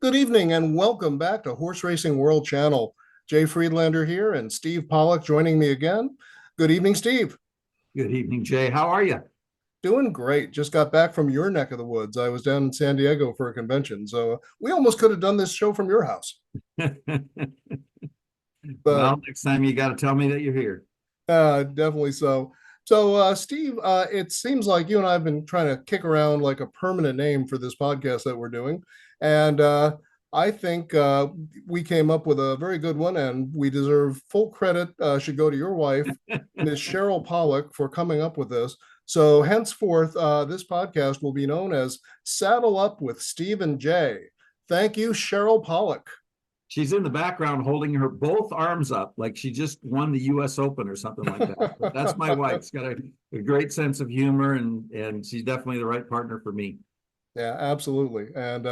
Good evening and welcome back to Horse Racing World Channel. Jay Friedlander here and Steve Pollock joining me again. Good evening, Steve. Good evening, Jay. How are you? Doing great. Just got back from your neck of the woods. I was down in San Diego for a convention, so we almost could have done this show from your house. But Well, next time you got to tell me that you're here. definitely so. Steve, it seems like you and I have been trying to kick around like a permanent name for this podcast that we're doing. And I think we came up with a very good one, and we deserve full credit should go to your wife, Miss Cheryl Pollock, for coming up with this. So henceforth, this podcast will be known as Saddle Up with Steve and Jay. Thank you, Cheryl Pollock. She's in the background holding her both arms up like she just won the US Open or something like that. But that's my wife. She's got a great sense of humor, and she's definitely the right partner for me. Yeah, absolutely. And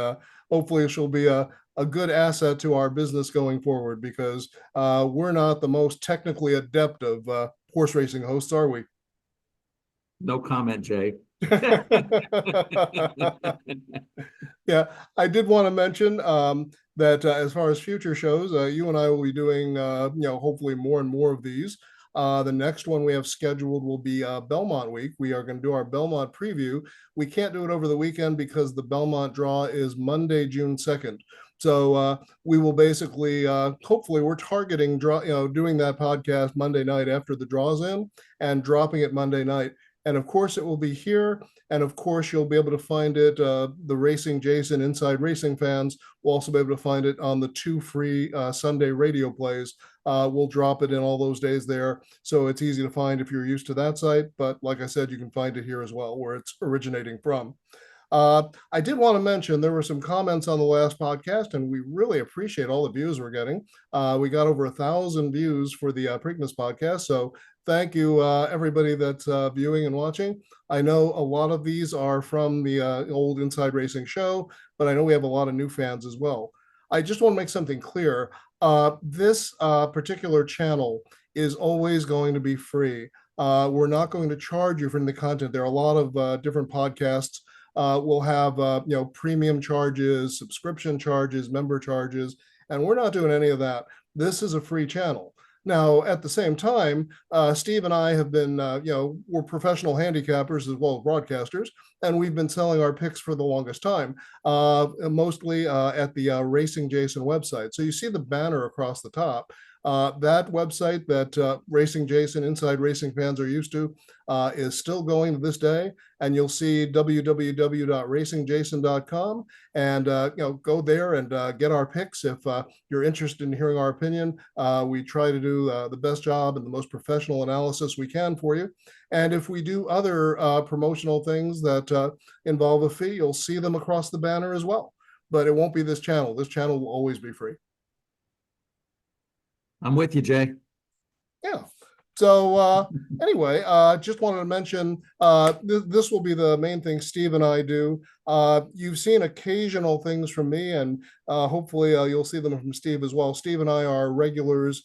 hopefully she'll be a good asset to our business going forward because we're not the most technically adept of horse racing hosts, are we? No comment, Jay. Yeah, I did want to mention that as far as future shows, you and I will be doing, hopefully more and more of these. The next one we have scheduled will be Belmont week. We are going to do our Belmont preview. We can't do it over the weekend because the Belmont draw is Monday, June 2nd. So we will basically, hopefully, we're targeting doing that podcast Monday night after the draw's in and dropping it Monday night. And of course, it will be here. And of course, you'll be able to find it. The Racing Jason Inside Racing fans will also be able to find it on the two free Sunday radio plays. We'll drop it in all those days there. So it's easy to find if you're used to that site. But like I said, you can find it here as well, where it's originating from. I did want to mention there were some comments on the last podcast, and we really appreciate all the views we're getting. We got over 1,000 views for the Preakness podcast. So thank you, everybody that's viewing and watching. I know a lot of these are from the old Inside Racing show, but I know we have a lot of new fans as well. I just want to make something clear. This particular channel is always going to be free. We're not going to charge you for the content. There are a lot of different podcasts we'll have premium charges, subscription charges, member charges, and we're not doing any of that. This is a free channel. Now, at the same time, Steve and I have been, we're professional handicappers as well as broadcasters, and we've been selling our picks for the longest time, mostly at the Racing Jason website. So you see the banner across the top. That website that Racing Jason Inside Racing fans are used to is still going to this day, and you'll see www.racingjason.com and go there and get our picks if you're interested in hearing our opinion. We try to do the best job and the most professional analysis we can for you. And if we do other promotional things that involve a fee, you'll see them across the banner as well. But it won't be this channel. This channel will always be free. I'm with you, Jay. Yeah. So anyway, just wanted to mention this will be the main thing Steve and I do. You've seen occasional things from me, and hopefully you'll see them from Steve as well. Steve and I are regulars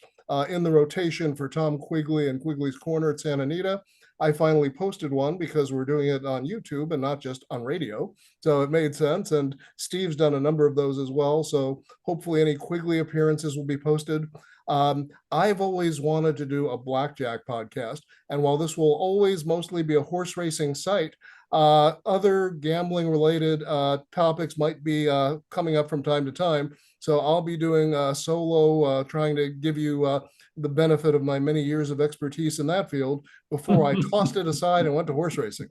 in the rotation for Tom Quigley and Quigley's Corner at Santa Anita. I finally posted one because we're doing it on YouTube and not just on radio. So it made sense. And Steve's done a number of those as well. So hopefully any Quigley appearances will be posted. I've always wanted to do a blackjack podcast. And while this will always mostly be a horse racing site, other gambling related topics might be coming up from time to time. So I'll be doing a solo, trying to give you the benefit of my many years of expertise in that field before I tossed it aside and went to horse racing.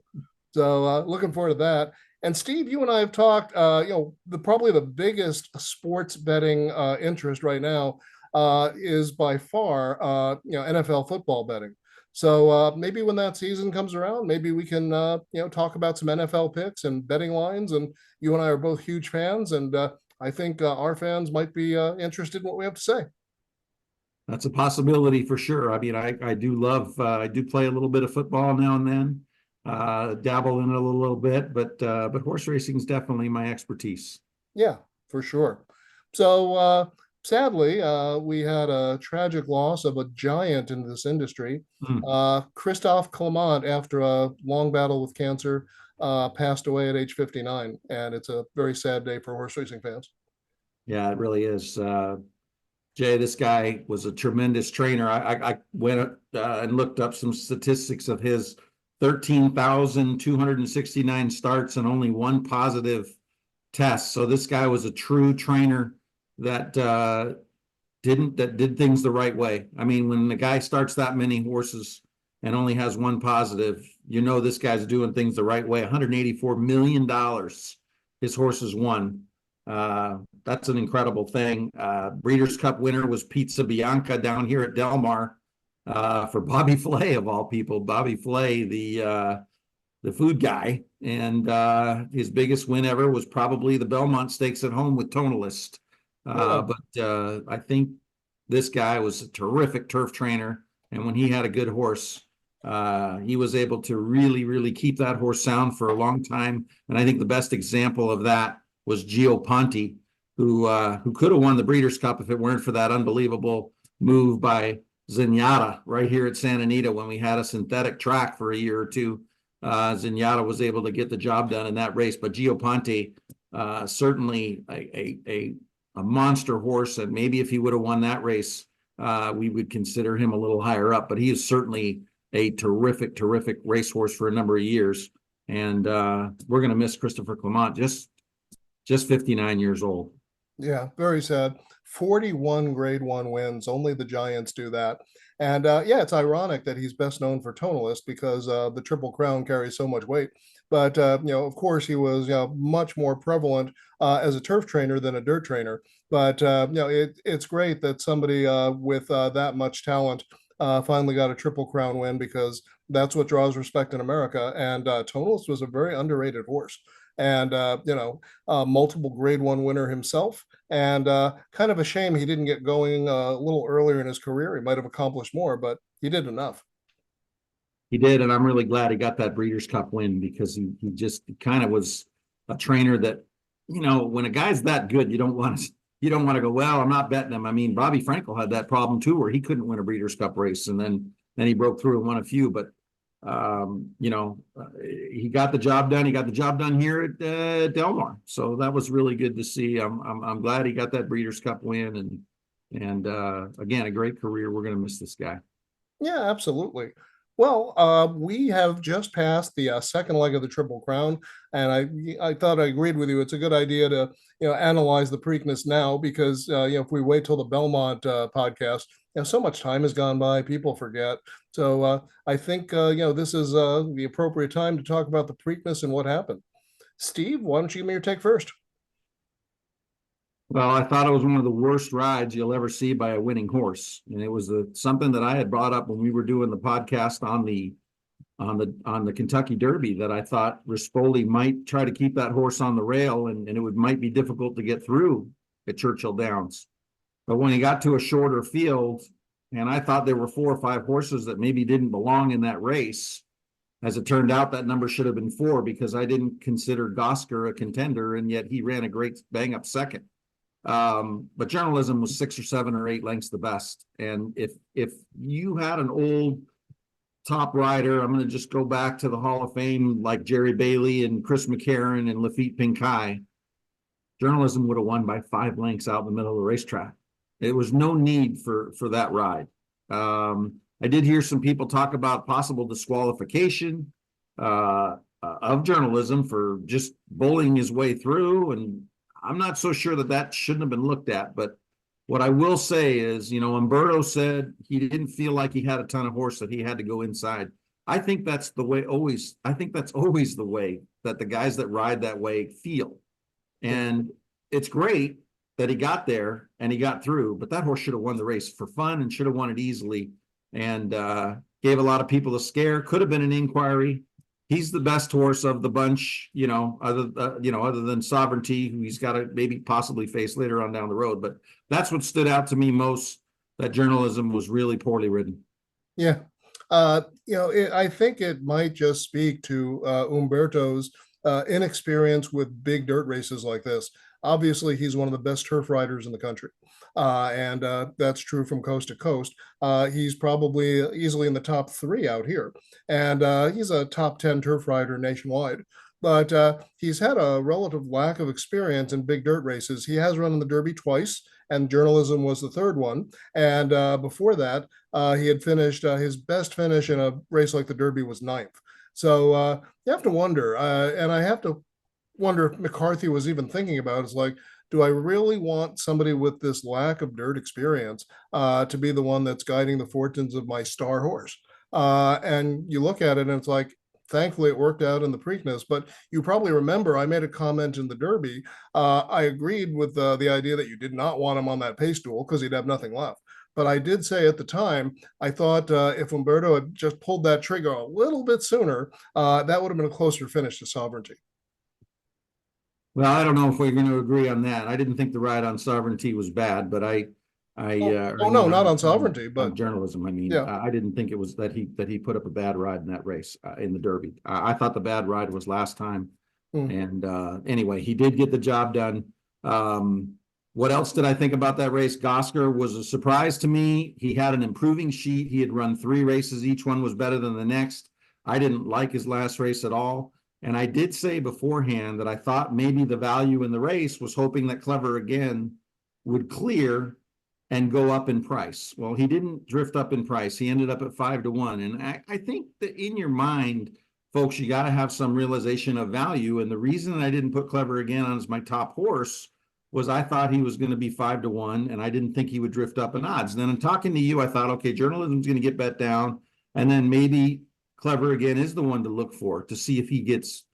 So looking forward to that. And Steve, you and I have talked, probably the biggest sports betting interest right now is by far, NFL football betting. So maybe when that season comes around, maybe we can, talk about some NFL picks and betting lines. And you and I are both huge fans, and I think our fans might be interested in what we have to say. That's a possibility for sure. I mean, I do love, I do play a little bit of football now and then, dabble in it a little bit, but horse racing is definitely my expertise. Yeah, for sure. So sadly, we had a tragic loss of a giant in this industry. Christophe Clement, after a long battle with cancer, passed away at age 59, and it's a very sad day for horse racing fans. Yeah, it really is. Jay, this guy was a tremendous trainer. I went and looked up some statistics of his 13,269 starts and only one positive test. So this guy was a true trainer that did things the right way. I mean, when the guy starts that many horses and only has one positive, you know this guy's doing things the right way. $184 million his horses won. That's an incredible thing. Breeders' Cup winner was Pizza Bianca down here at Del Mar for Bobby Flay of all people. Bobby Flay, the food guy, and his biggest win ever was probably the Belmont Stakes at home with Tonalist. But I think this guy was a terrific turf trainer, and when he had a good horse, he was able to really, really keep that horse sound for a long time. And I think the best example of that was Gio Ponti, who could have won the Breeders' Cup if it weren't for that unbelievable move by Zenyatta right here at Santa Anita when we had a synthetic track for a year or two. Zenyatta was able to get the job done in that race, but Gio Ponti, certainly a monster horse, and maybe if he would have won that race, we would consider him a little higher up. But he is certainly a terrific, terrific racehorse for a number of years, and we're going to miss Christopher Clement, just 59 years old. Yeah, very sad. 41 grade one wins. Only the Giants do that. And yeah, it's ironic that he's best known for Tonalist because the Triple Crown carries so much weight. But of course, he was much more prevalent as a turf trainer than a dirt trainer. But it's great that somebody with that much talent finally got a Triple Crown win because that's what draws respect in America. And Tonalist was a very underrated horse. And multiple grade one winner himself, and kind of a shame he didn't get going a little earlier in his career. He might have accomplished more, but he did enough. He did, and I'm really glad he got that Breeders' Cup win because he just kind of was a trainer that, when a guy's that good, you don't want to go, well, I'm not betting him. I mean, Bobby Frankel had that problem too, where he couldn't win a Breeders' Cup race, and then he broke through and won a few, but he got the job done. He got the job done here at Del Mar, so that was really good to see. I'm glad he got that Breeders' Cup win, and again, a great career. We're going to miss this guy. Yeah, absolutely. Well, we have just passed the second leg of the Triple Crown, and I thought I agreed with you. It's a good idea to analyze the Preakness now because if we wait till the Belmont podcast, so much time has gone by, people forget. So I think this is the appropriate time to talk about the Preakness and what happened. Steve, why don't you give me your take first? Well, I thought it was one of the worst rides you'll ever see by a winning horse, and it was something that I had brought up when we were doing the podcast on the Kentucky Derby, that I thought Rispoli might try to keep that horse on the rail, and it might be difficult to get through at Churchill Downs. But when he got to a shorter field, and I thought there were 4 or 5 horses that maybe didn't belong in that race, as it turned out, that number should have been 4 because I didn't consider Gosker a contender, and yet he ran a great bang-up second. But journalism was 6 or 7 or 8 lengths the best. And if you had an old top rider, I'm going to just go back to the Hall of Fame, like Jerry Bailey and Chris McCarron and Lafitte Pinkai, journalism would have won by 5 lengths out in the middle of the racetrack. There was no need for that ride. I did hear some people talk about possible disqualification of journalism for just bullying his way through, and I'm not so sure that shouldn't have been looked at. But what I will say is, Umberto said he didn't feel like he had a ton of horse, that he had to go inside. I think that's the way always. I think that's always the way that the guys that ride that way feel. And it's great that he got there and he got through, but that horse should have won the race for fun and should have won it easily, and gave a lot of people a scare. Could have been an inquiry. He's the best horse of the bunch, other than Sovereignty, who he's got to maybe possibly face later on down the road. But that's what stood out to me most, that journalism was really poorly written. Yeah. I think it might just speak to Umberto's inexperience with big dirt races like this. Obviously, he's one of the best turf riders in the country. And that's true from coast to coast. He's probably easily in the top 3 out here. And he's a top 10 turf rider nationwide. but he's had a relative lack of experience in big dirt races. He has run in the Derby twice, and journalism was the third one. And before that, he had finished his best finish in a race like the Derby was ninth. So you have to wonder, and I have to wonder if McCarthy was even thinking about is like, do I really want somebody with this lack of dirt experience to be the one that's guiding the fortunes of my star horse? And you look at it and it's like, thankfully it worked out in the Preakness, but you probably remember I made a comment in the Derby. I agreed with the idea that you did not want him on that pace duel because he'd have nothing left. But I did say at the time, I thought if Umberto had just pulled that trigger a little bit sooner, that would have been a closer finish to Sovereignty. Well, I don't know if we're going to agree on that. I didn't think the ride on Sovereignty was bad, but Oh no, not on Sovereignty, on but journalism. I mean, yeah. I didn't think it was that he put up a bad ride in that race in the Derby. I thought the bad ride was last time. Hmm. And anyway, he did get the job done. What else did I think about that race? Gosker was a surprise to me. He had an improving sheet. He had run 3 races. Each one was better than the next. I didn't like his last race at all. And I did say beforehand that I thought maybe the value in the race was hoping that Clever Again would clear and go up in price. Well, he didn't drift up in price. He ended up at 5-1. And I think that in your mind, folks, you got to have some realization of value. And the reason I didn't put Clever Again on as my top horse was I thought he was going to be 5-1, and I didn't think he would drift up in odds. And then in talking to you, I thought, okay, journalism's going to get bet down, and then maybe Clever Again is the one to look for to see if he's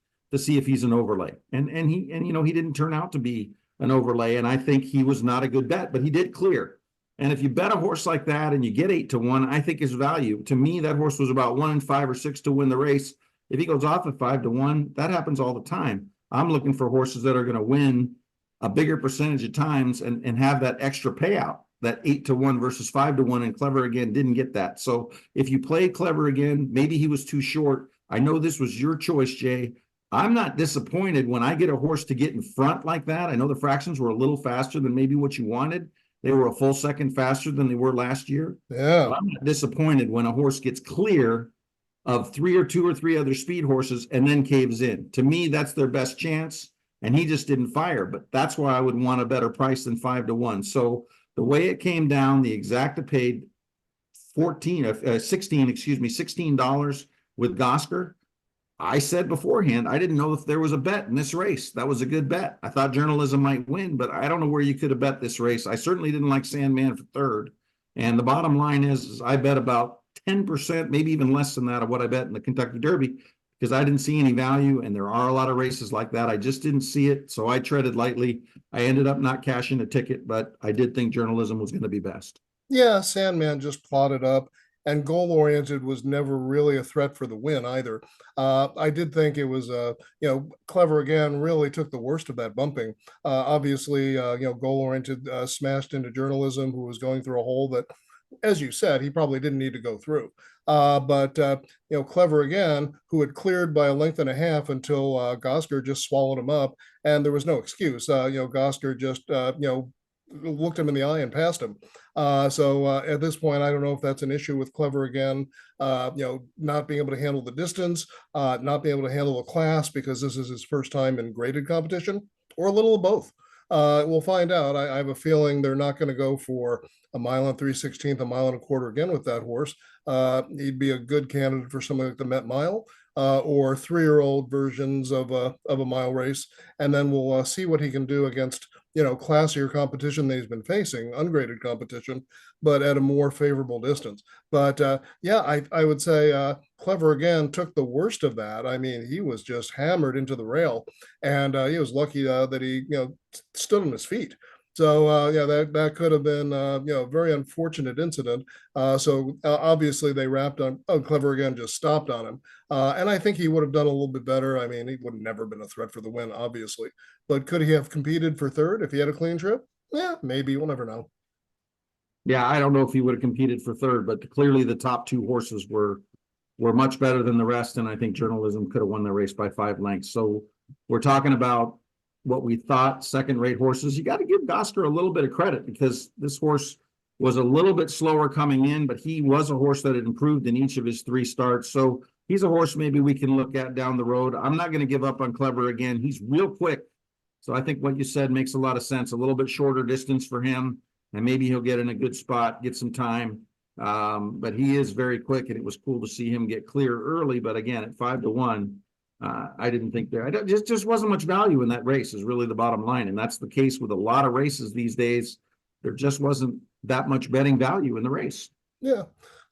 an overlay. And he didn't turn out to be an overlay, and I think he was not a good bet, but he did clear. And if you bet a horse like that and you get 8-1, I think is value. To me, that horse was about 1 in 5 or 6 to win the race. If he goes off at 5-1, that happens all the time. I'm looking for horses that are going to win a bigger percentage of times and have that extra payout, that 8-1 versus 5-1, and Clever Again didn't get that. So if you play Clever Again, maybe he was too short. I know this was your choice, Jay. I'm not disappointed when I get a horse to get in front like that. I know the fractions were a little faster than maybe what you wanted. They were a full second faster than they were last year. Yeah. But I'm not disappointed when a horse gets clear of 2 or 3 other speed horses and then caves in. To me, that's their best chance. And he just didn't fire, but that's why I would want a better price than 5-1. So the way it came down, the exacta paid $16 with Gosker. I said beforehand, I didn't know if there was a bet in this race. That was a good bet. I thought journalism might win, but I don't know where you could have bet this race. I certainly didn't like Sandman for third. And the bottom line is I bet about 10%, maybe even less than that of what I bet in the Kentucky Derby, because I didn't see any value, and there are a lot of races like that. I just didn't see it, so I treaded lightly. I ended up not cashing a ticket, but I did think journalism was going to be best. Yeah, Sandman just plotted up, and goal oriented was never really a threat for the win either. I did think it was, Clever Again really took the worst of that bumping. Obviously, goal oriented smashed into journalism, who was going through a hole that, as you said, he probably didn't need to go through. But Clever Again, who had cleared by a length and a half until Gosker just swallowed him up, and there was no excuse. Gosker just looked him in the eye and passed him. So at this point, I don't know if that's an issue with Clever Again, not being able to handle the distance, not being able to handle the class because this is his first time in graded competition, or a little of both. We'll find out. I have a feeling they're not going to go for a mile and 3/16, a mile and a quarter again with that horse. He'd be a good candidate for something like the Met Mile or 3-year-old versions of a mile race, and then we'll see what he can do against classier competition that he's been facing, ungraded competition, but at a more favorable distance. But I would say Clever Again took the worst of that. I mean, he was just hammered into the rail, and he was lucky that he stood on his feet. So that could have been a very unfortunate incident. So obviously they wrapped on. Oh, Clever Again just stopped on him, and I think he would have done a little bit better. I mean, he would have never been a threat for the win, obviously, but could he have competed for third if he had a clean trip? Yeah, maybe. We'll never know. Yeah, I don't know if he would have competed for third, but clearly the top 2 horses were much better than the rest, and I think journalism could have won the race by 5 lengths. So we're talking about what we thought second-rate horses. You got to give Gosker a little bit of credit because this horse was a little bit slower coming in, but he was a horse that had improved in each of his 3 starts. So he's a horse maybe we can look at down the road. I'm not going to give up on Clever again. He's real quick. So I think what you said makes a lot of sense. A little bit shorter distance for him, and maybe he'll get in a good spot, get some time. But he is very quick, and it was cool to see him get clear early. But again, at 5-1, I didn't think there. Just wasn't much value in that race. Is really the bottom line, and that's the case with a lot of races these days. There just wasn't that much betting value in the race. Yeah.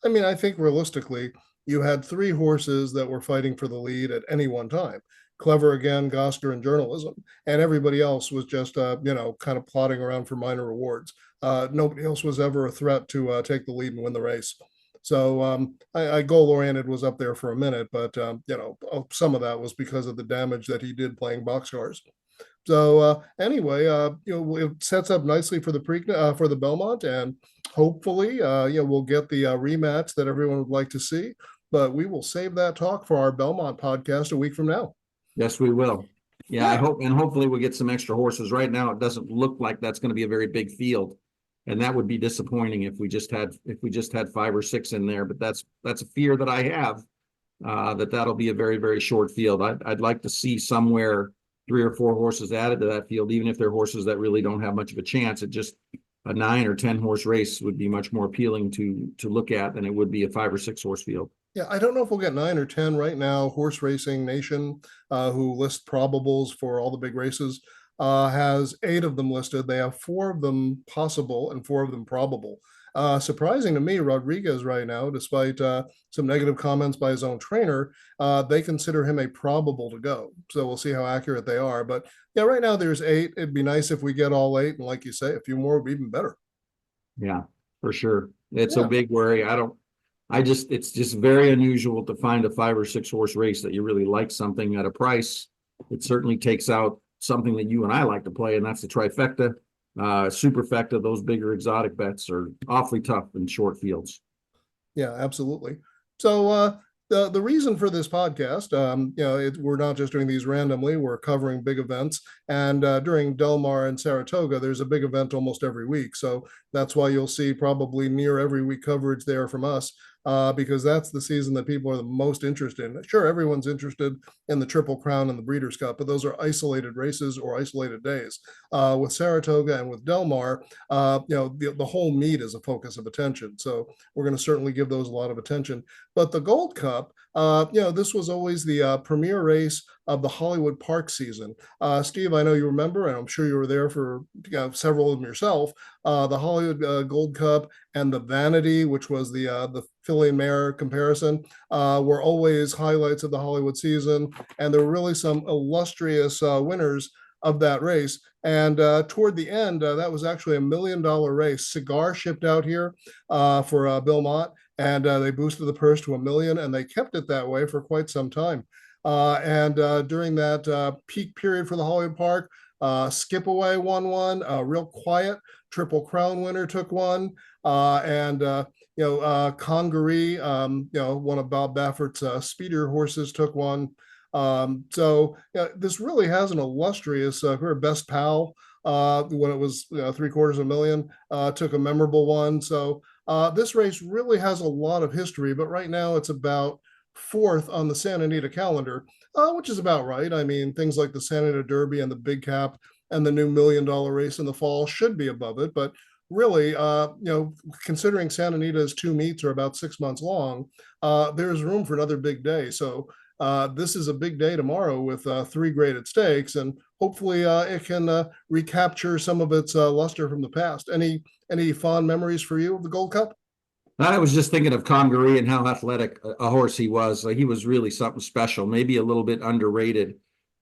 I mean, I think realistically, you had three horses that were fighting for the lead at any one time. Clever again, Gosker, and Journalism, and everybody else was just, kind of plodding around for minor rewards. Nobody else was ever a threat to take the lead and win the race. So I goal oriented was up there for a minute, but some of that was because of the damage that he did playing boxcars. So anyway, it sets up nicely for the for the Belmont, and hopefully, we'll get the rematch that everyone would like to see. But we will save that talk for our Belmont podcast a week from now. Yes, we will. Yeah, I hope, and hopefully we'll get some extra horses. Right now, it doesn't look like that's going to be a very big field, and that would be disappointing if we just had 5 or 6 in there. But that's a fear that I have, that'll be a very, very short field. I'd like to see somewhere 3 or 4 horses added to that field, even if they're horses that really don't have much of a chance. It just a 9 or 10 horse race would be much more appealing to look at than it would be a 5 or 6 horse field. Yeah, I don't know if we'll get 9 or 10 right now. Horse Racing Nation, who lists probables for all the big races, has 8 of them listed. They have 4 of them possible and 4 of them probable. Surprising to me, Rodriguez right now, despite some negative comments by his own trainer, they consider him a probable to go. So we'll see how accurate they are. But yeah, right now there's 8. It'd be nice if we get all 8. And like you say, a few more would be even better. Yeah, for sure. It's a big worry. It's just very unusual to find a 5 or 6 horse race that you really like something at a price. It certainly takes out something that you and I like to play, and that's the trifecta, superfecta. Those bigger exotic bets are awfully tough in short fields. Yeah, absolutely. So the reason for this podcast, we're not just doing these randomly. We're covering big events, and during Del Mar and Saratoga, there's a big event almost every week. So that's why you'll see probably near every week coverage there from us. Because that's the season that people are the most interested in. Sure, everyone's interested in the Triple Crown and the Breeders' Cup, but those are isolated races or isolated days. With Saratoga and with Del Mar, the whole meet is a focus of attention. So we're going to certainly give those a lot of attention. But the Gold Cup, this was always the premier race of the Hollywood Park season. Steve, I know you remember, and I'm sure you were there for several of them yourself. The Hollywood Gold Cup and the Vanity, which was the filly and mare comparison, were always highlights of the Hollywood season, and there were really some illustrious winners of that race. And toward the end, that was actually $1 million race. Cigar shipped out here for Belmont, and they boosted the purse to $1 million, and they kept it that way for quite some time. And during that peak period for the Hollywood Park, Skip Away won one, real quiet. Triple Crown winner took one, and Congaree, one of Bob Baffert's speeder horses took one. So this really has an illustrious her best pal when it was 750,000 took a memorable one. So this race really has a lot of history, but right now it's about 4th on the Santa Anita calendar, which is about right. I mean, things like the Santa Anita Derby and the Big Cap and the new $1 million race in the fall should be above it. But really, considering Santa Anita's 2 meets are about 6 months long, there's room for another big day. So this is a big day tomorrow with 3 graded stakes, and hopefully it can recapture some of its luster from the past. Any fond memories for you of the Gold Cup? I was just thinking of Congaree and how athletic a horse he was. He was really something special, maybe a little bit underrated.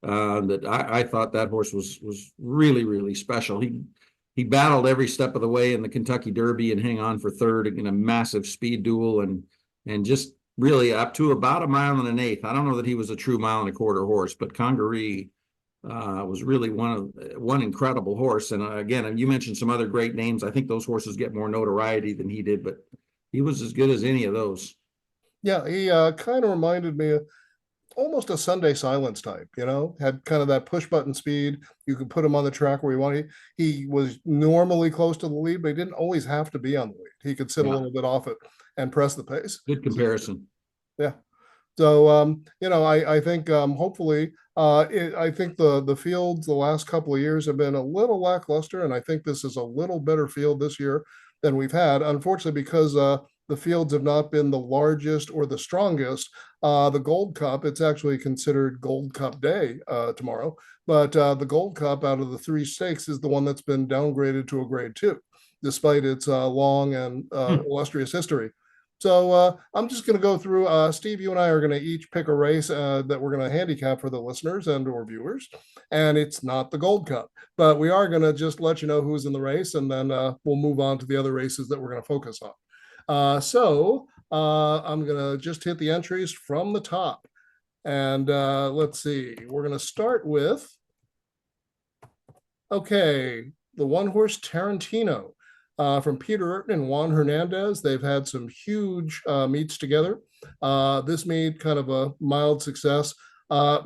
That I thought that horse was really, really special. He battled every step of the way in the Kentucky Derby and hang on for 3rd in a massive speed duel and just really up to about 1 1/8 miles. I don't know that he was a true 1.25 miles horse, but Congaree was really one incredible horse. And again, you mentioned some other great names. I think those horses get more notoriety than he did, but he was as good as any of those. Yeah, he kind of reminded me of almost a Sunday Silence type, had kind of that push button speed. You could put him on the track where you wanted. He was normally close to the lead, but he didn't always have to be on the lead. He could sit a little bit off it and press the pace. Good comparison. Yeah. So, I think hopefully, I think the fields the last couple of years have been a little lackluster, and I think this is a little better field this year than we've had. Unfortunately, because the fields have not been the largest or the strongest. The Gold Cup, it's actually considered Gold Cup Day tomorrow, but the Gold Cup out of the three stakes is the one that's been downgraded to a grade two, despite its long and illustrious history. So I'm just going to go through. Steve, you and I are going to each pick a race that we're going to handicap for the listeners and or viewers, and it's not the Gold Cup, but we are going to just let you know who's in the race, and then we'll move on to the other races that we're going to focus on. I'm going to just hit the entries from the top, and let's see. We're going to start with the one horse Tarantino from Peter Urton and Juan Hernandez. They've had some huge meets together. This meet kind of a mild success.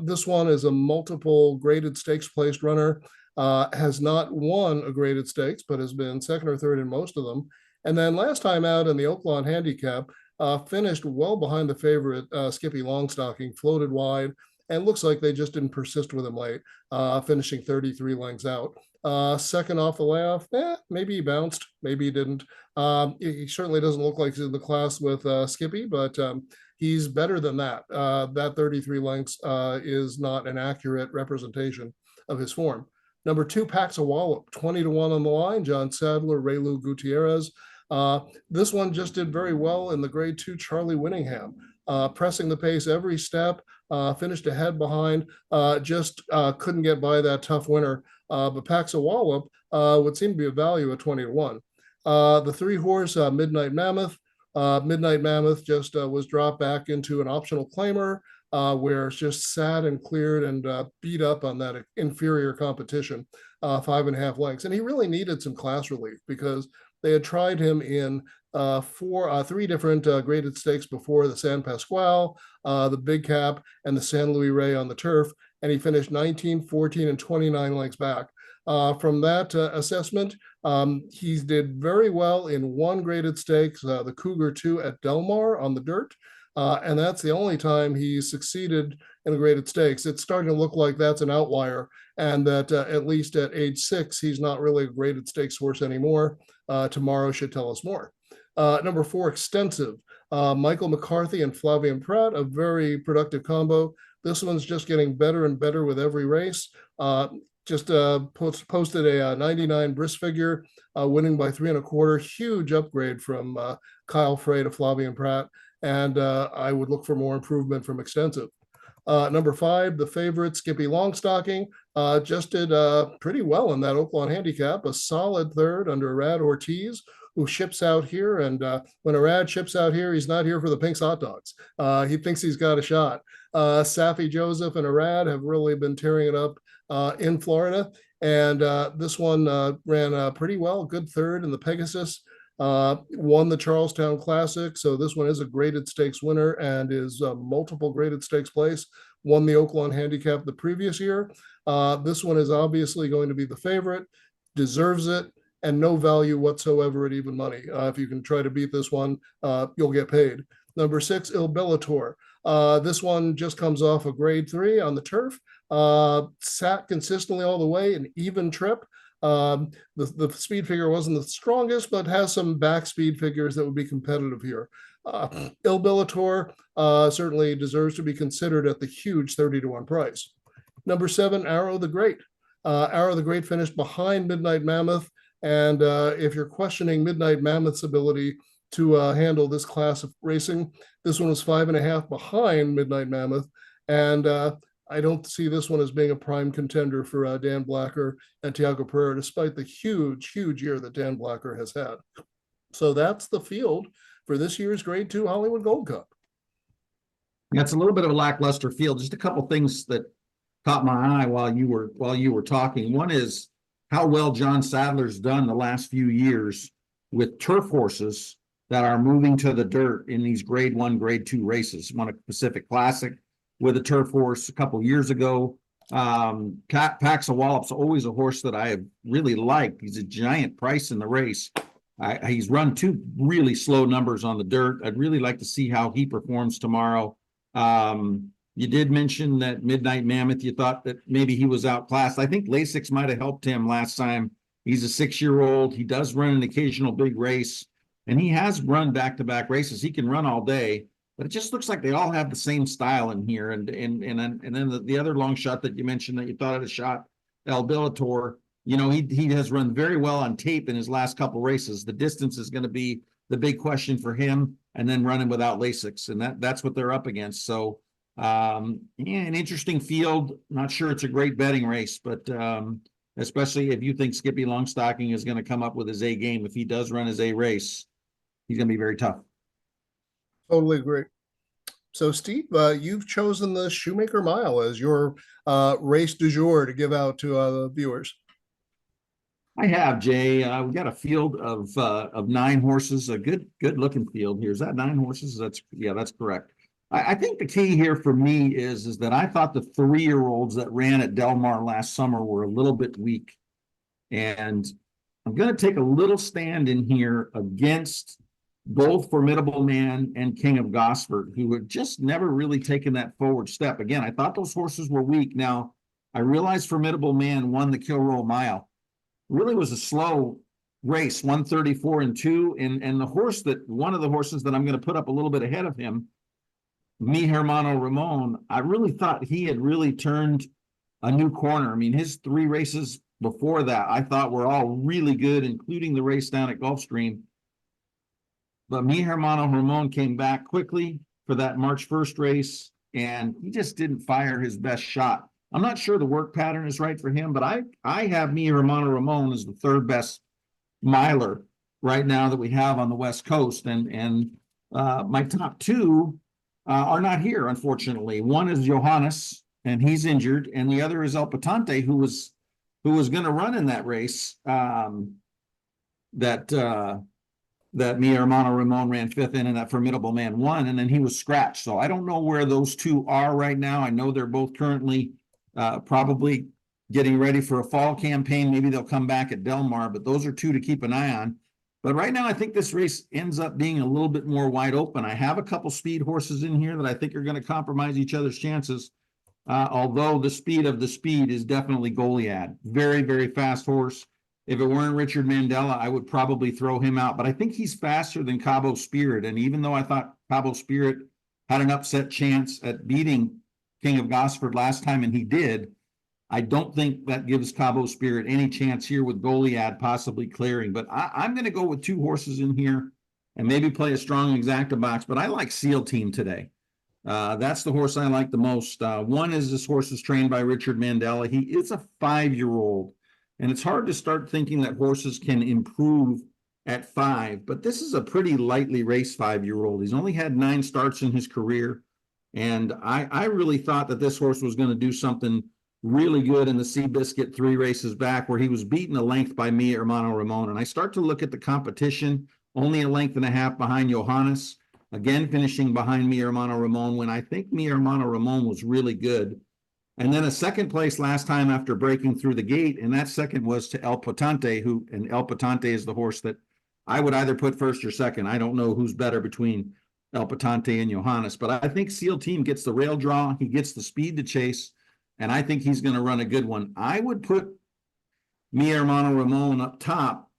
This one is a multiple graded stakes placed runner. Has not won a graded stakes, but has been second or third in most of them. And then last time out in the Oaklawn Handicap, finished well behind the favorite, Skippy Longstocking, floated wide, and looks like they just didn't persist with him late, finishing 33 lengths out. Second off the layoff, maybe he bounced, maybe he didn't. He certainly doesn't look like he's in the class with Skippy, but he's better than that. That 33 lengths is not an accurate representation of his form. Number two, Pax a Wallop, 20-1 on the line. John Sadler, Raylu Gutierrez. This one just did very well in the grade two, Charlie Winningham, pressing the pace every step, finished ahead behind, just couldn't get by that tough winner. But Pax a Wallop would seem to be a value at 20-1. The three horse, Midnight Mammoth. Midnight Mammoth just was dropped back into an optional claimer, where it's just sat and cleared and beat up on that inferior competition, 5.5 lengths. And he really needed some class relief because they had tried him in three different graded stakes before: the San Pasquale, the Big Cap, and the San Luis Rey on the turf. And he finished 19, 14, and 29 lengths back. From that assessment, he did very well in one graded stakes, the Cougar 2 at Del Mar on the dirt. And that's the only time he succeeded in a graded stakes. It's starting to look like that's an outlier, and that at least at age 6, he's not really a graded stakes horse anymore. Tomorrow should tell us more. Number 4, Extensive. Michael McCarthy and Flavien Prat, a very productive combo. This one's just getting better and better with every race. Just posted a 99 bris figure, winning by 3 1/4. Huge upgrade from Kyle Frey to Flavien Prat. And I would look for more improvement from Extensive. Number 5, the favorite, Skippy Longstocking, just did pretty well in that Oaklawn Handicap, a solid third under Arad Ortiz, who ships out here. And when Arad ships out here, he's not here for the Pink's hot dogs. He thinks he's got a shot. Safi Joseph and Arad have really been tearing it up in Florida. And this one ran pretty well, good third in the Pegasus. Won the Charlestown Classic, so this one is a graded stakes winner and is multiple graded stakes place. Won the Oaklawn Handicap the previous year. This one is obviously going to be the favorite, deserves it, and no value whatsoever at even money. If you can try to beat this one, you'll get paid. Number 6, Il Bellator. This one just comes off a grade 3 on the turf. Sat consistently all the way, an even trip. The speed figure wasn't the strongest, but has some back speed figures that would be competitive here. Il Bellator certainly deserves to be considered at the huge 30-1 price. Number 7, Arrow the Great. Arrow the Great finished behind Midnight Mammoth. And if you're questioning Midnight Mammoth's ability to handle this class of racing, this one was 5.5 behind Midnight Mammoth. And I don't see this one as being a prime contender for Dan Blacker and Tiago Pereira, despite the huge year that Dan Blacker has had. So that's the field for this year's Grade 2 Hollywood Gold Cup. That's a little bit of a lackluster field. Just a couple things that caught my eye while you were talking. One is how well John Sadler's done the last few years with turf horses that are moving to the dirt in these grade 1, grade 2 races. Won a Pacific Classic with a turf horse a couple years ago. Pax a Wallop's always a horse that I have really liked. He's a giant price in the race. He's run 2 really slow numbers on the dirt. I'd really like to see how he performs tomorrow. You did mention that Midnight Mammoth. You thought that maybe he was outclassed. I think Lasix might have helped him last time. He's a 6-year-old. He does run an occasional big race, and he has run back-to-back races. He can run all day, but it just looks like they all have the same style in here. And then the other long shot that you mentioned that you thought had a shot, El Bilator, he has run very well on tape in his last couple races. The distance is going to be the big question for him, and then running without Lasix, and that's what they're up against. So yeah, an interesting field. Not sure it's a great betting race, but especially if you think Skippy Longstocking is going to come up with his A game. If he does run his A race, he's going to be very tough. Totally agree. So, Steve, you've chosen the Shoemaker Mile as your race du jour to give out to the viewers. I have, Jay. We got a field of 9 horses, a good looking field here. Is that 9 horses? That's correct. I think the key here for me is that I thought the 3-year-olds that ran at Del Mar last summer were a little bit weak. And I'm going to take a little stand in here against both Formidable Man and King of Gosford, who had just never really taken that forward step. Again, I thought those horses were weak. Now, I realized Formidable Man won the Kilroe Mile. Really was a slow race, 134-2. And one of the horses that I'm going to put up a little bit ahead of him, Mi Hermano Ramon, I really thought he had really turned a new corner. I mean, his 3 races before that, I thought were all really good, including the race down at Gulfstream. But Mi Hermano Ramon came back quickly for that March 1st race, and he just didn't fire his best shot. I'm not sure the work pattern is right for him, but I have Mi Hermano Ramon as the 3rd best miler right now that we have on the West Coast. And my top 2 are not here, unfortunately. One is Johannes, and he's injured, and the other is El Patante, who was going to run in that race. That Mi Hermano Ramon ran 5th in, and that Formidable Man won, and then he was scratched. So I don't know where those 2 are right now. I know they're both currently probably getting ready for a fall campaign. Maybe they'll come back at Del Mar, but those are 2 to keep an eye on. But right now, I think this race ends up being a little bit more wide open. I have a couple speed horses in here that I think are going to compromise each other's chances. Although the speed of the speed is definitely Goliad. Very, very fast horse. If it weren't Richard Mandela, I would probably throw him out. But I think he's faster than Cabo Spirit. And even though I thought Cabo Spirit had an upset chance at beating King of Gosford last time, and he did, I don't think that gives Cabo Spirit any chance here with Goliad possibly clearing. But I'm going to go with 2 horses in here and maybe play a strong exacta box. But I like Seal Team today. That's the horse I like the most. One is this horse is trained by Richard Mandela. He is a 5-year-old. And it's hard to start thinking that horses can improve at 5. But this is a pretty lightly raced 5-year-old. He's only had 9 starts in his career. And I really thought that this horse was going to do something really good in the Seabiscuit 3 races back, where he was beaten a length by Mi Hermano Ramon. And I start to look at the competition, only a length and a half behind Johannes, again finishing behind Mi Hermano Ramon, when I think Mi Hermano Ramon was really good. And then a 2nd place last time after breaking through the gate, and that 2nd was to El Patante, and El Patante is the horse that I would either put 1st or 2nd. I don't know who's better between El Patante and Johannes, but I think Seal Team gets the rail draw. He gets the speed to chase, and I think he's going to run a good one. I would put Mi Hermano Ramon up top,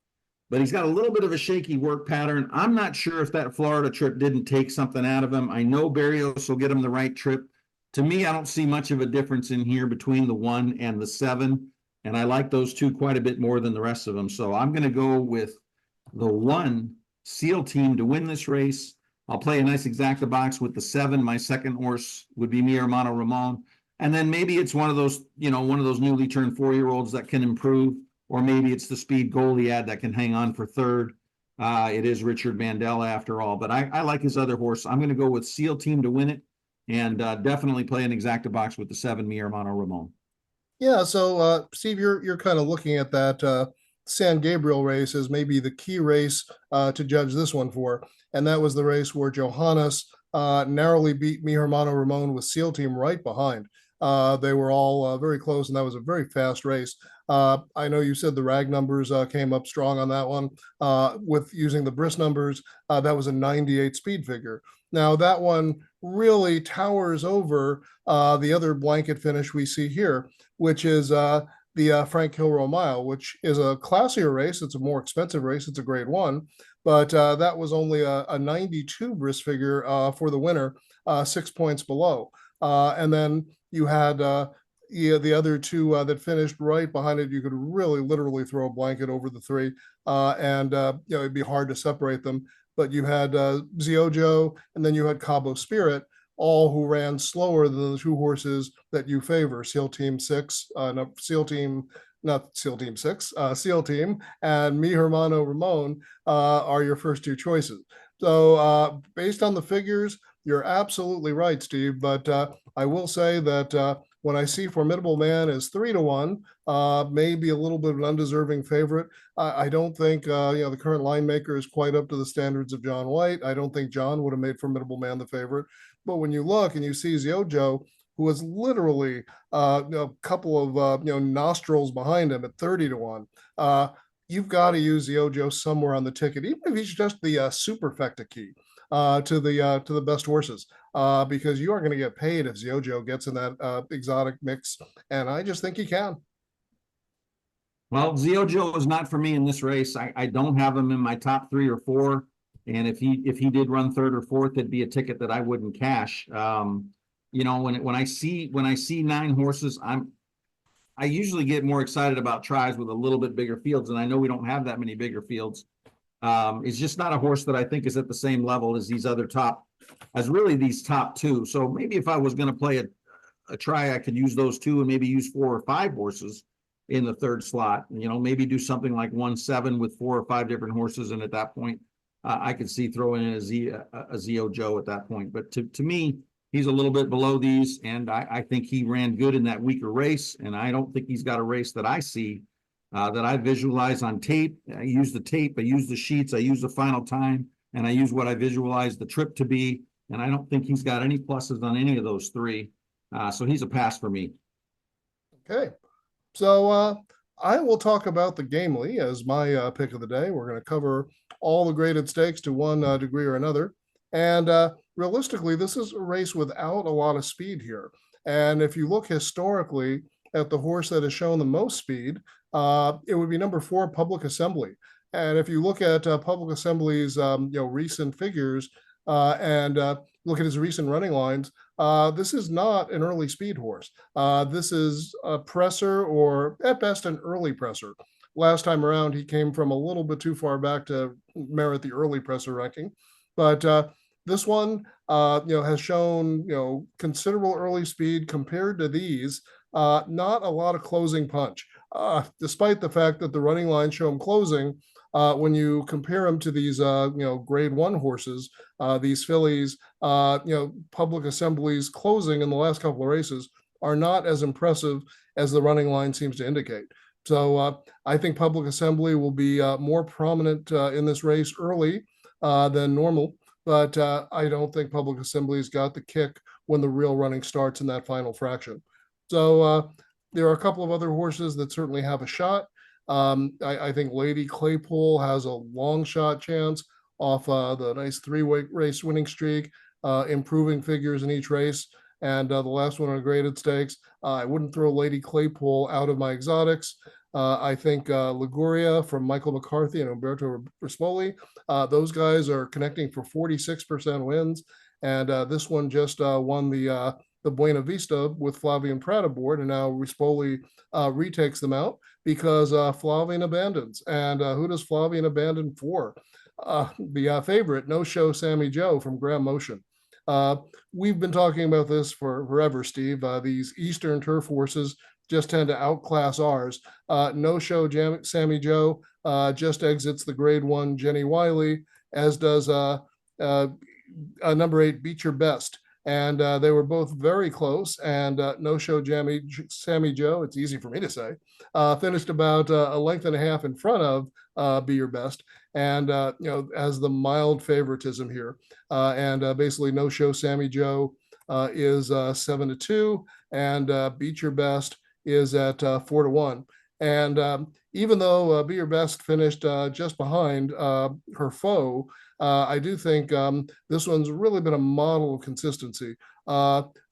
but he's got a little bit of a shaky work pattern. I'm not sure if that Florida trip didn't take something out of him. I know Barrios will get him the right trip. To me, I don't see much of a difference in here between the 1 and the 7, and I like those 2 quite a bit more than the rest of them. So I'm going to go with the 1 Seal Team to win this race. I'll play a nice exacta box with the 7. My 2nd horse would be Mi Hermano Ramon. And then maybe it's one of those newly turned 4-year-olds that can improve, or maybe it's the speed Goliad that can hang on for 3rd. It is Richard Mandela after all, but I like his other horse. I'm going to go with Seal Team to win it, and definitely play an exacta box with the 7 Mi Hermano Ramon. Yeah, so Steve, you're kind of looking at that San Gabriel race as maybe the key race to judge this one for, and that was the race where Johannes narrowly beat Mi Hermano Ramon with Seal Team right behind. They were all very close, and that was a very fast race. I know you said the rag numbers came up strong on that one. With using the bris numbers, that was a 98 speed figure. Now that one really towers over the other blanket finish we see here, which is the Frank Kilroy Mile, which is a classier race. It's a more expensive race. It's a grade one, but that was only a 92 bris figure for the winner, 6 points below. And then you had yeah, the other two that finished right behind it. You could really literally throw a blanket over the three, and you know, it'd be hard to separate them. But you had Ziojo, and then you had Cabo Spirit, all who ran slower than the two horses that you favor, SEAL Team 6, no, SEAL Team, not SEAL Team 6, SEAL Team, and Mi Hermano Ramon are your first two choices. So based on the figures, you're absolutely right, Steve. But I will say that when I see Formidable Man is 3-1, maybe a little bit of an undeserving favorite. I don't think you know, the current line maker is quite up to the standards of John White. I don't think John would have made Formidable Man the favorite. But when you look and you see Ziojo, who was literally a couple of you know, nostrils behind him at 30-1, you've got to use Ziojo somewhere on the ticket, even if he's just the superfecta key to the best horses, because you are going to get paid if Ziojo gets in that exotic mix, and I just think he can. Well, Ziojo is not for me in this race. I don't have him in my top 3 or 4. And if he did run third or fourth, it'd be a ticket that I wouldn't cash. You know, when I see 9 horses, I usually get more excited about tries with a little bit bigger fields, and I know we don't have that many bigger fields. It's just not a horse that I think is at the same level as these top 2. So maybe if I was going to play a try, I could use those 2 and maybe use 4 or 5 horses in the third slot. You know, maybe do something like 1-7 with 4 or 5 different horses, and at that point, I could see throwing in a Ziojo at that point. But to me, he's a little bit below these, and I think he ran good in that weaker race, and I don't think he's got a race that I see that I visualize on tape. I use the tape, I use the sheets, I use the final time, and I use what I visualize the trip to be, and I don't think he's got any pluses on any of those 3. So he's a pass for me. Okay, so I will talk about the Gamely as my pick of the day. We're going to cover all the graded stakes to one degree or another. And realistically, this is a race without a lot of speed here. And if you look historically at the horse that has shown the most speed, it would be number 4, Public Assembly. And if you look at Public Assembly's you know, recent figures and look at his recent running lines, this is not an early speed horse. This is a presser, or at best an early presser. Last time around, he came from a little bit too far back to merit the early presser ranking. But this one, you know, has shown, you know, considerable early speed compared to these. Not a lot of closing punch, despite the fact that the running lines show him closing. When you compare him to these, you know, grade 1 horses, these fillies, you know, Public Assembly's closing in the last couple of races are not as impressive as the running line seems to indicate. So I think Public Assembly will be more prominent in this race early than normal, but I don't think Public Assembly's got the kick when the real running starts in that final fraction. So there are a couple of other horses that certainly have a shot. I think Lady Claypool has a long shot chance off the nice 3 race winning streak, improving figures in each race. And the last one on graded stakes, I wouldn't throw Lady Claypool out of my exotics. I think Liguria from Michael McCarthy and Umberto Rispoli, those guys are connecting for 46% wins. And this one just won the Buena Vista with Flavian Pratt aboard, and now Rispoli retakes them out because Flavian abandons. And who does Flavian abandon for? The favorite, No Show Sammy Joe from Graham Motion. We've been talking about this for forever, Steve. These Eastern turf horses just tend to outclass ours. No Show Sammy Joe just exits the grade 1 Jenny Wiley, as does number 8 Beat Your Best. And they were both very close. And No Show Sammy Joe, it's easy for me to say, finished about a length and a half in front of Be Your Best, and you know, as the mild favoritism here. And basically, No Show Sammy Joe is 7-2, and Beat Your Best is at 4-1. And even though Be Your Best finished just behind her foe, I do think this one's really been a model of consistency.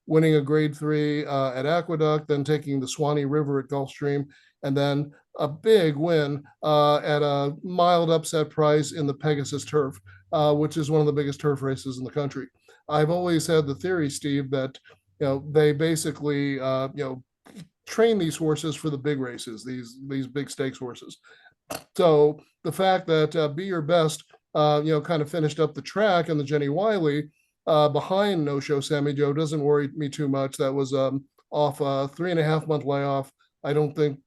Winning a grade 3 at Aqueduct, then taking the Swanee River at Gulfstream, and then a big win at a mild upset price in the Pegasus Turf, which is one of the biggest turf races in the country. I've always had the theory, Steve, that they basically train these horses for the big races, these big stakes horses. So the fact that Be Your Best, kind of finished up the track and the Jenny Wiley behind No Show Sammy Joe doesn't worry me too much. That was off a 3.5 month layoff. I don't think,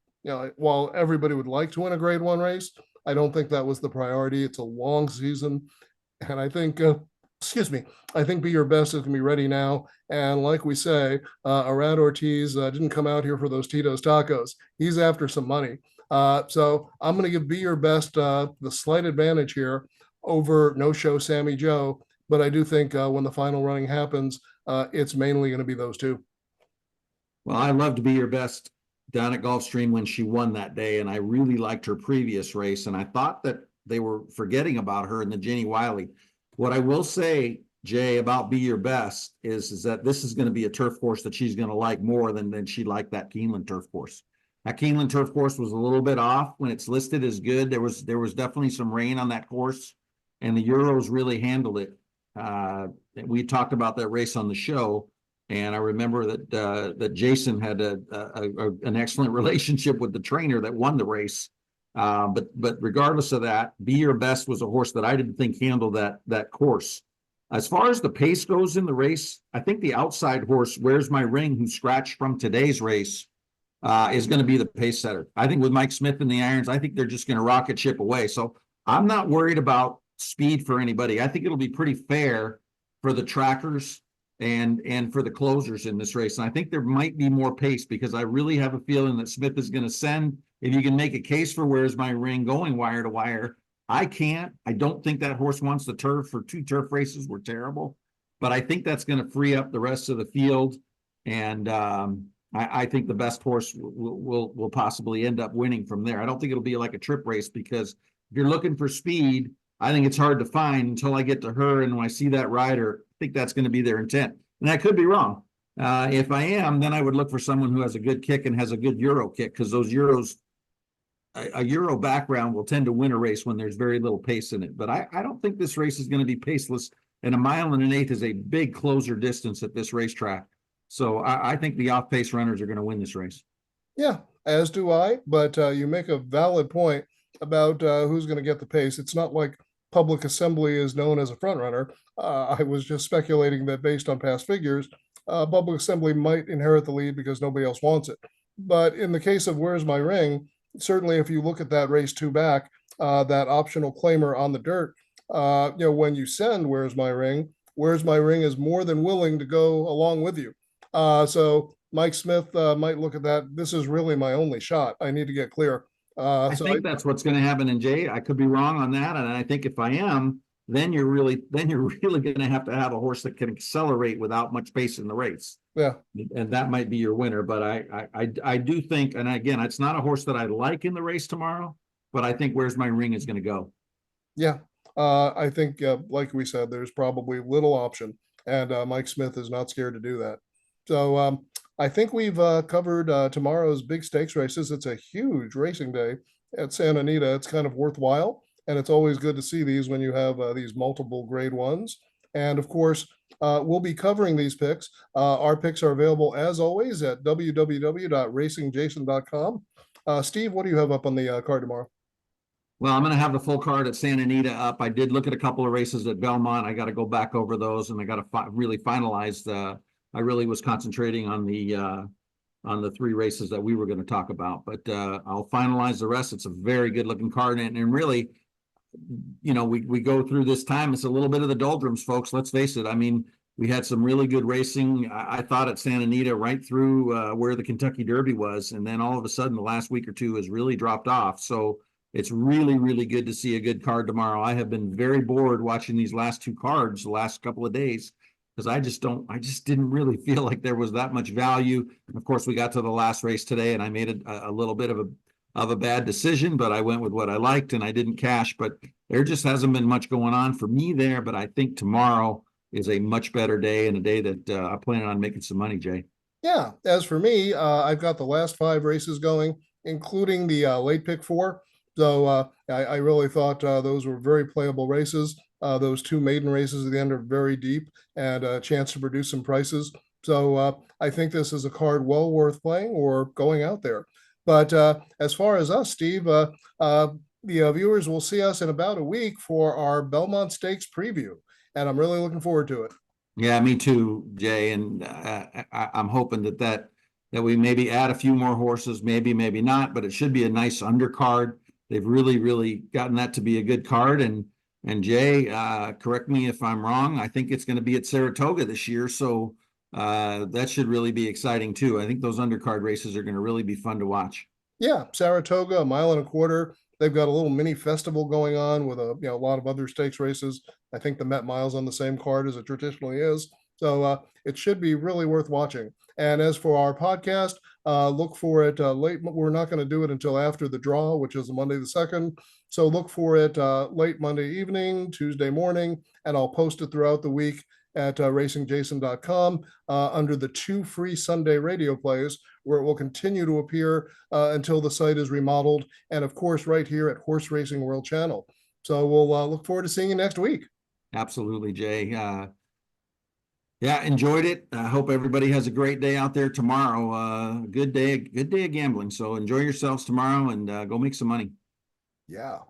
while everybody would like to win a grade 1 race, I don't think that was the priority. It's a long season. And I think, excuse me, I think Be Your Best is going to be ready now. And like we say, Arad Ortiz didn't come out here for those Tito's tacos. He's after some money. So I'm going to give Be Your Best the slight advantage here over No Show Sammy Joe. But I do think when the final running happens, it's mainly going to be those two. Well, I loved Be Your Best down at Gulfstream when she won that day, and I really liked her previous race, and I thought that they were forgetting about her in the Jenny Wiley. What I will say, Jay, about Be Your Best is that this is going to be a turf course that she's going to like more than she liked that Keeneland turf course. That Keeneland turf course was a little bit off when it's listed as good. There was definitely some rain on that course, and the Euros really handled it. We talked about that race on the show, and I remember that Jason had an excellent relationship with the trainer that won the race. But regardless of that, Be Your Best was a horse that I didn't think handled that course. As far as the pace goes in the race, I think the outside horse, Where's My Ring, who scratched from today's race, is going to be the pace setter. I think with Mike Smith in the irons, I think they're just going to rocket ship away. So I'm not worried about speed for anybody. I think it'll be pretty fair for the trackers and for the closers in this race. And I think there might be more pace because I really have a feeling that Smith is going to send, if you can make a case for Where's My Ring going wire to wire. I can't. I don't think that horse wants the turf. For 2 turf races were terrible, but I think that's going to free up the rest of the field. And I think the best horse will possibly end up winning from there. I don't think it'll be like a trip race because if you're looking for speed, I think it's hard to find until I get to her. And when I see that rider, I think that's going to be their intent. And I could be wrong. If I am, then I would look for someone who has a good kick and has a good Euro kick, because those Euros, a Euro background will tend to win a race when there's very little pace in it. But I don't think this race is going to be paceless. And 1 1/8 is a big closer distance at this racetrack. So I think the off-pace runners are going to win this race. Yeah, as do I. But you make a valid point about who's going to get the pace. It's not like Public Assembly is known as a front runner. I was just speculating that based on past figures, Public Assembly might inherit the lead because nobody else wants it. But in the case of Where's My Ring, certainly if you look at that race 2 back, that optional claimer on the dirt, when you send Where's My Ring is more than willing to go along with you. So Mike Smith might look at that. This is really my only shot. I need to get clear. I think that's what's going to happen in Jay. I could be wrong on that, and I think if I am, then you're really going to have a horse that can accelerate without much pace in the race. Yeah, and that might be your winner. But I do think, and again, it's not a horse that I like in the race tomorrow, but I think Where's My Ring is going to go. Yeah, I think like we said, there's probably little option, and Mike Smith is not scared to do that. So I think we've covered tomorrow's big stakes races. It's a huge racing day at Santa Anita. It's kind of worthwhile, and it's always good to see these when you have these multiple grade 1s. And of course, we'll be covering these picks. Our picks are available as always at www.racingjason.com. Steve, what do you have up on the card tomorrow? Well, I'm going to have the full card at Santa Anita up. I did look at a couple of races at Belmont. I got to go back over those, and I got to really finalize I really was concentrating on the 3 races that we were going to talk about, but I'll finalize the rest. It's a very good looking card, and really, we go through this time. It's a little bit of the doldrums, folks. Let's face it. I mean, we had some really good racing. I thought at Santa Anita right through where the Kentucky Derby was, and then all of a sudden the last week or two has really dropped off. So it's really, really good to see a good card tomorrow. I have been very bored watching these last 2 cards the last couple of days, because I just didn't really feel like there was that much value. And of course, we got to the last race today, and I made a little bit of a bad decision, but I went with what I liked, and I didn't cash. But there just hasn't been much going on for me there, but I think tomorrow is a much better day and a day that I plan on making some money, Jay. Yeah, as for me, I've got the last 5 races going, including the late pick four. So I really thought those were very playable races. Those 2 maiden races at the end are very deep and a chance to produce some prices. So I think this is a card well worth playing or going out there. But as far as us, Steve, the viewers will see us in about a week for our Belmont Stakes preview. And I'm really looking forward to it. Yeah, me too, Jay. And I'm hoping that we maybe add a few more horses, maybe not, but it should be a nice undercard. They've really gotten that to be a good card. And Jay, correct me if I'm wrong. I think it's going to be at Saratoga this year, so that should really be exciting too. I think those undercard races are going to really be fun to watch. Yeah, Saratoga, a mile and a quarter. They've got a little mini festival going on with a lot of other stakes races. I think the Met Mile's on the same card as it traditionally is. So it should be really worth watching. And as for our podcast, look for it late. We're not going to do it until after the draw, which is Monday the 2nd. So look for it late Monday evening, Tuesday morning, and I'll post it throughout the week at racingjason.com under the 2 free Sunday radio plays, where it will continue to appear until the site is remodeled. And of course, right here at Horse Racing World Channel. So we'll look forward to seeing you next week. Absolutely, Jay. Yeah, enjoyed it. I hope everybody has a great day out there tomorrow. Good day of gambling. So enjoy yourselves tomorrow and go make some money. Yeah.